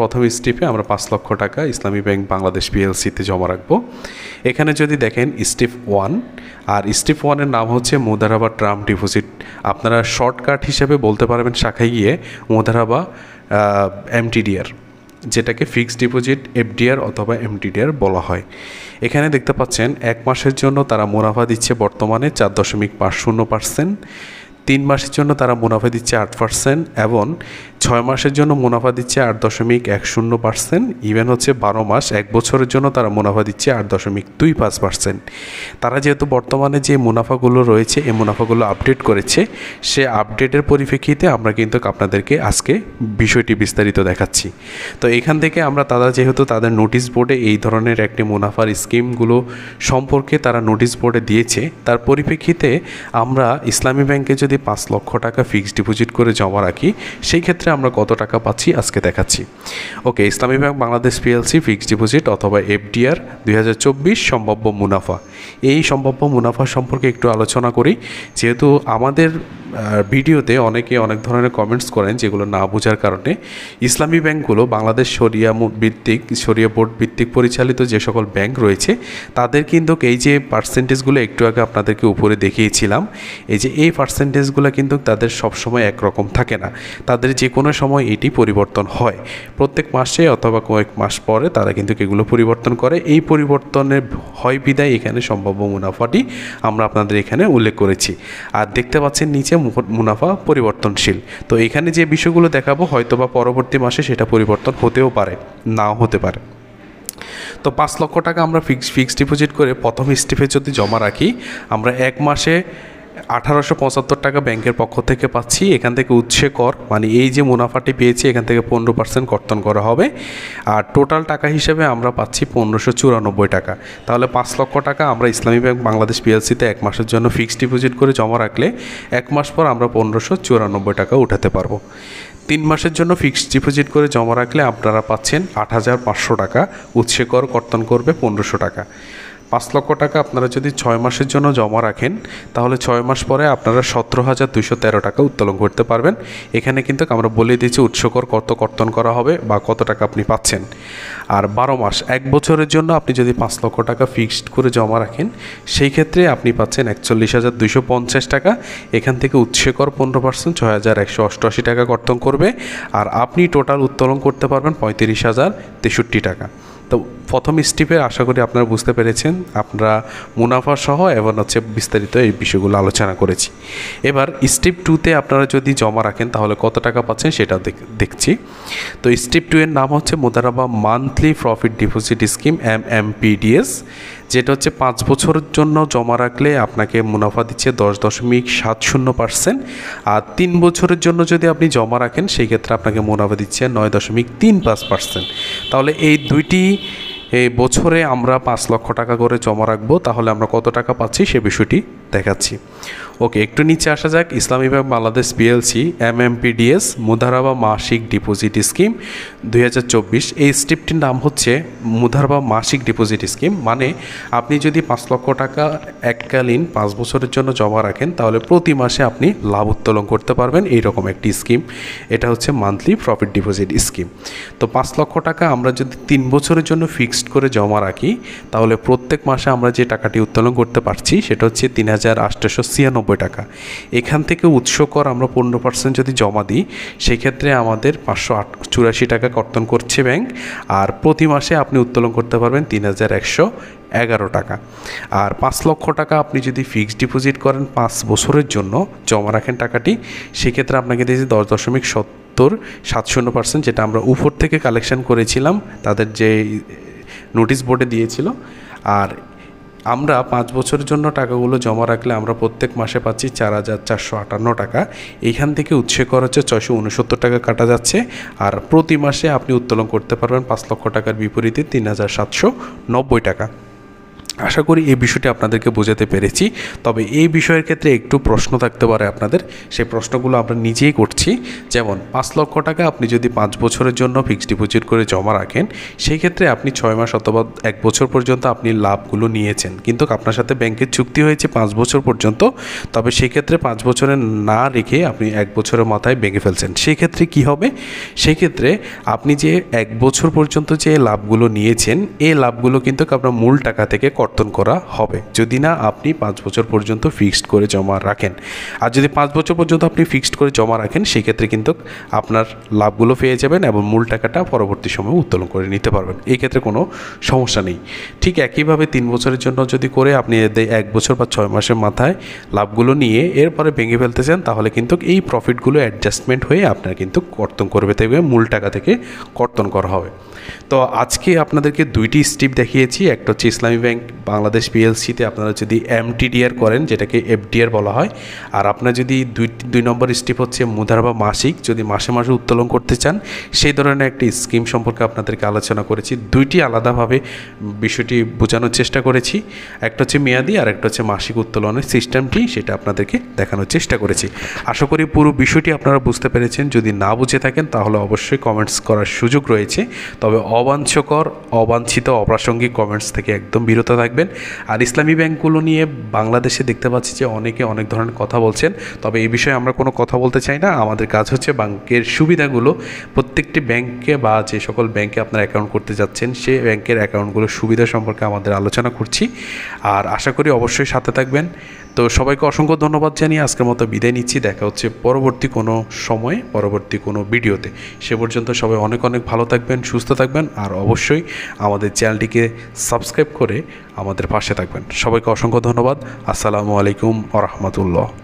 প্রথম স্টেপে আমরা 5 লক্ষ টাকা ইসলামী ব্যাংক বাংলাদেশ পিএলসিতে জমা রাখবো। এখানে যদি দেখেন স্টেপ 1, আর স্টেপ 1-এর নাম হচ্ছে মুদারাবা টার্ম ডিপোজিট। আপনারা শর্টকাট হিসেবে বলতে পারবেন শাখায় গিয়ে মুদারাবা এমটিডিআর, যেটাকে ফিক্সড ডিপোজিট এফডিআর অথবা এমটিডিআর বলা হয়। এখানে দেখতে পাচ্ছেন 1 মাসের জন্য তারা মুনাফা দিচ্ছে বর্তমানে 4.50%, 3 মাসের জন্য তারা মুনাফা দিচ্ছে 8%, এবং 6 মাসের জন্য মুনাফা দিচ্ছে 8.10%, ইভেন হচ্ছে 12 মাস 1 বছরের জন্য তারা মুনাফা দিচ্ছে 8.25%। তারা যেহেতু বর্তমানে যে মুনাফাগুলো রয়েছে এই মুনাফাগুলো আপডেট করেছে, সে আপডেটের পরিপ্রেক্ষিতে আমরা কিন্তু আপনাদেরকে আজকে বিষয়টি বিস্তারিত দেখাচ্ছি। তো এখান থেকে আমরা তারা যেহেতু তাদের নোটিশ বোর্ডে এই ধরনের একটি মুনাফার স্কিমগুলো সম্পর্কে তারা নোটিশ বোর্ডে দিয়েছে, তার পরিপ্রেক্ষিতে আমরা ইসলামী ব্যাংকে যদি 5 লক্ষ টাকা ফিক্সড ডিপোজিট করে জমা রাখি, সেই ক্ষেত্রে আমরা কত টাকা পাচ্ছি আজকে দেখাচ্ছি। ওকে, ইসলামী bank Bangladesh PLC fixed deposit অথবা এফডিআর 2024 সম্ভাব্য মুনাফা। এই সম্ভাব্য মুনাফা সম্পর্কে একটু আলোচনা করি, যেহেতু আমাদের ভিডিওতে অনেকে অনেক ধরনের কমেন্টস করেন যেগুলো না বোঝার কারণে। ইসলামী ব্যাংকগুলো বাংলাদেশ শরিয়া বোর্ড ভিত্তিক পরিচালিত যে সকল ব্যাংক রয়েছে, তাদের কিন্তু এই যে পার্সেন্টেজগুলো একটু আগে আপনাদেরকে উপরে দেখিয়েছিলাম, এই পার্সেন্টেজগুলো কিন্তু তাদের সবসময় একরকম থাকে না, তাদের যে কোনো সময় এটি পরিবর্তন হয়। প্রত্যেক মাসে অথবা কয়েক মাস পরে তারা কিন্তু এগুলো পরিবর্তন করে। এই পরিবর্তনের হয় বিদায় এখানে সম্ভাব্য মুনাফাটি আমরা আপনাদের এখানে উল্লেখ করেছি। আর দেখতে পাচ্ছেন নিচে মুনাফা পরিবর্তনশীল। তো এখানে যে বিষয়গুলো দেখাবো হয়তোবা পরবর্তী মাসে সেটা পরিবর্তন হতেও পারে, নাও হতে পারে। তো 5 লক্ষ টাকা আমরা ফিক্সড ডিপোজিট করে প্রথম স্টেপে যদি জমা রাখি, আমরা 1 মাসে 1875 টাকা ব্যাংকের পক্ষ থেকে পাচ্ছি। এখান থেকে উৎসে কর, মানে এই যে মুনাফাটি পেয়েছি এখান থেকে 15% কর্তন করা হবে, আর টোটাল টাকা হিসেবে আমরা পাচ্ছি 1594 টাকা। তাহলে 5 লক্ষ টাকা আমরা ইসলামী ব্যাংক বাংলাদেশ পিএলসিতে 1 মাসের জন্য ফিক্সড ডিপোজিট করে জমা রাখলে 1 মাস পর আমরা 1594 টাকা উঠাতে পারবো। 3 মাসের জন্য ফিক্সড ডিপোজিট করে জমা রাখলে আপনারা পাচ্ছেন 8500 টাকা, উৎসে কর কর্তন করবে 1500 টাকা। 5 লক্ষ টাকা আপনারা যদি 6 মাসের জন্য জমা রাখেন, তাহলে 6 মাস পরে আপনারা 17,213 টাকা উত্তোলন করতে পারবেন। এখানে কিন্তু আমরা বলে দিয়েছি উৎসকর কত কর্তন করা হবে বা কত টাকা আপনি পাচ্ছেন। আর 12 মাস 1 বছরের জন্য আপনি যদি 5 লক্ষ টাকা ফিক্সড করে জমা রাখেন, সেই ক্ষেত্রে আপনি পাচ্ছেন 41,250 টাকা। এখান থেকে উৎসকর 15% 6,188 টাকা কর্তন করবে, আর আপনি টোটাল উত্তোলন করতে পারবেন 35,063 টাকা। তো প্রথম স্টেপে আশা করি আপনারা বুঝতে পেরেছেন, আপনারা মুনাফা সহ এবং বিস্তারিত এই বিষয়গুলো আলোচনা করেছি। এবার স্টেপ 2-তে আপনারা যদি জমা রাখেন তাহলে কত টাকা পাচ্ছেন সেটা দেখছি। তো স্টেপ 2-এর নাম হচ্ছে Mudaraba monthly profit deposit scheme MMPDS, যেটা হচ্ছে 5 বছরের জন্য জমা রাখলে আপনাকে মুনাফা দিচ্ছে 10.70%, আর 3 বছরের জন্য যদি আপনি জমা রাখেন সেই ক্ষেত্রে আপনাকে মুনাফা দিচ্ছে 9.35%। তাহলে এই দুইটি বছরে আমরা 5 লক্ষ টাকা করে জমা রাখবো, তাহলে আমরা কত টাকা পাচ্ছি সে বিষয়টি দেখাচ্ছি। ওকে, একটু নিচে আসা যাক। ইসলামী bank Bangladesh PLC MMPDS Mudaraba মাসিক ডিপোজিট স্কিম 2024। এই স্টেপটির নাম হচ্ছে মুদারাবা মাসিক ডিপোজিট স্কিম, মানে আপনি যদি 5 লক্ষ টাকা এককালীন 5 বছরের জন্য জমা রাখেন তাহলে প্রতি মাসে আপনি লাভ উত্তোলন করতে পারবেন, এইরকম একটি স্কিম। এটা হচ্ছে মান্থলি প্রফিট ডিপোজিট স্কিম। তো 5 লক্ষ টাকা আমরা যদি 3 বছরের জন্য ফিক্সড করে জমা রাখি, তাহলে প্রত্যেক মাসে আমরা যে টাকাটি উত্তোলন করতে পারছি সেটা হচ্ছে 3,896 টাকা। এখান থেকে উৎস কর আমরা 15% যদি জমা দিই, সেক্ষেত্রে আমাদের 584 টাকা কর্তন করছে ব্যাংক, আর প্রতি মাসে আপনি উত্তোলন করতে পারবেন 3,111 টাকা। আর 5 লক্ষ টাকা আপনি যদি ফিক্সড ডিপোজিট করেন 5 বছরের জন্য জমা রাখেন টাকাটি, সেক্ষেত্রে আপনাকে দিয়েছে 10.70%, যেটা আমরা উপর থেকে কালেকশন করেছিলাম তাদের যে নোটিশ বোর্ডে দিয়েছিল। আর আমরা 5 বছরের জন্য টাকাগুলো জমা রাখলে আমরা প্রত্যেক মাসে পাচ্ছি 4,458 টাকা। এইখান থেকে উৎসে কর হচ্ছে 669 টাকা কাটা যাচ্ছে, আর প্রতি মাসে আপনি উত্তোলন করতে পারবেন 5 লক্ষ টাকার বিপরীতে 3,790 টাকা। আশা করি এই বিষয়টি আপনাদেরকে বোঝাতে পেরেছি। তবে এই বিষয়ের ক্ষেত্রে একটু প্রশ্ন থাকতে পারে আপনাদের, সেই প্রশ্নগুলো আমরা নিজেই করছি। যেমন 5 লক্ষ টাকা আপনি যদি 5 বছরের জন্য ফিক্সড ডিপোজিট করে জমা রাখেন, সেই ক্ষেত্রে আপনি 6 মাস অথবা 1 বছর পর্যন্ত আপনি লাভগুলো নিয়েছেন, কিন্তু আপনার সাথে ব্যাংকের চুক্তি হয়েছে 5 বছর পর্যন্ত। তবে সেই ক্ষেত্রে 5 বছরে না রেখে আপনি 1 বছরের মাথায় ভেঙে ফেলছেন, সেই ক্ষেত্রে কী হবে? সেই ক্ষেত্রে আপনি যে 1 বছর পর্যন্ত যে লাভগুলো নিয়েছেন, এই লাভগুলো কিন্তু আপনার মূল টাকা থেকে কর্তন করা হবে, যদি না আপনি 5 বছর পর্যন্ত ফিক্সড করে জমা রাখেন। আর যদি 5 বছর পর্যন্ত আপনি ফিক্সড করে জমা রাখেন, সেই ক্ষেত্রে কিন্তু আপনার লাভগুলো পেয়ে যাবেন এবং মূল টাকাটা পরবর্তী সময়ে উত্তোলন করে নিতে পারবেন, এই ক্ষেত্রে কোনো সমস্যা নেই। ঠিক একইভাবে 3 বছরের জন্য যদি করে আপনি 1 বছর বা 6 মাসের মাথায় লাভগুলো নিয়ে এরপরে ভেঙে ফেলতে চান, তাহলে কিন্তু এই প্রফিটগুলো অ্যাডজাস্টমেন্ট হয়ে আপনার কিন্তু কর্তন করবে, তবে মূল টাকা থেকে কর্তন করা হবে। তো আজকে আপনাদেরকে 2টি স্টেপ দেখিয়েছি। একটা হচ্ছে ইসলামী ব্যাংক বাংলাদেশ পিএলসিতে আপনারা যদি এমটিডিআর করেন, যেটাকে এফডিআর বলা হয়, আর আপনার যদি 2 নম্বর স্টেপ হচ্ছে মুদারাবা মাসিক, যদি মাসে মাসে উত্তোলন করতে চান, সেই ধরনের একটি স্কিম সম্পর্কে আপনাদেরকে আলোচনা করেছি। 2টি আলাদাভাবে বিষয়টি বোঝানোর চেষ্টা করেছি। একটা হচ্ছে মেয়াদি আর একটা হচ্ছে মাসিক উত্তোলনের সিস্টেমটি, সেটা আপনাদেরকে দেখানোর চেষ্টা করেছি। আশা করি পুরো বিষয়টি আপনারা বুঝতে পেরেছেন। যদি না বুঝে থাকেন তাহলে অবশ্যই কমেন্টস করার সুযোগ রয়েছে, তবে অবাঞ্ছকর, অবাঞ্ছিত, অপ্রাসঙ্গিক কমেন্টস থেকে একদম বিরত থাকবেন। আর ইসলামী ব্যাংকগুলো নিয়ে বাংলাদেশে দেখতে পাচ্ছি যে অনেকে অনেক ধরনের কথা বলছেন, তবে এই বিষয়ে আমরা কোনো কথা বলতে চাই না। আমাদের কাজ হচ্ছে ব্যাংকের সুবিধাগুলো, প্রত্যেকটি ব্যাংকে বা যে সকল ব্যাংকে আপনারা অ্যাকাউন্ট করতে যাচ্ছেন, সেই ব্যাংকের অ্যাকাউন্টগুলোর সুবিধা সম্পর্কে আমাদের আলোচনা করছি। আর আশা করি অবশ্যই সাথে থাকবেন। তো সবাইকে অসংখ্য ধন্যবাদ জানিয়ে আজকের মতো বিদায় নিচ্ছি। দেখা হচ্ছে পরবর্তী কোনো সময়ে, পরবর্তী কোনো ভিডিওতে। সে পর্যন্ত সবাই অনেক অনেক ভালো থাকবেন, সুস্থ থাকবেন, আর অবশ্যই আমাদের চ্যানেলটিকে সাবস্ক্রাইব করে আমাদের পাশে থাকবেন। সবাইকে অসংখ্য ধন্যবাদ। আসসালামু আলাইকুম ওয়া রাহমাতুল্লাহ।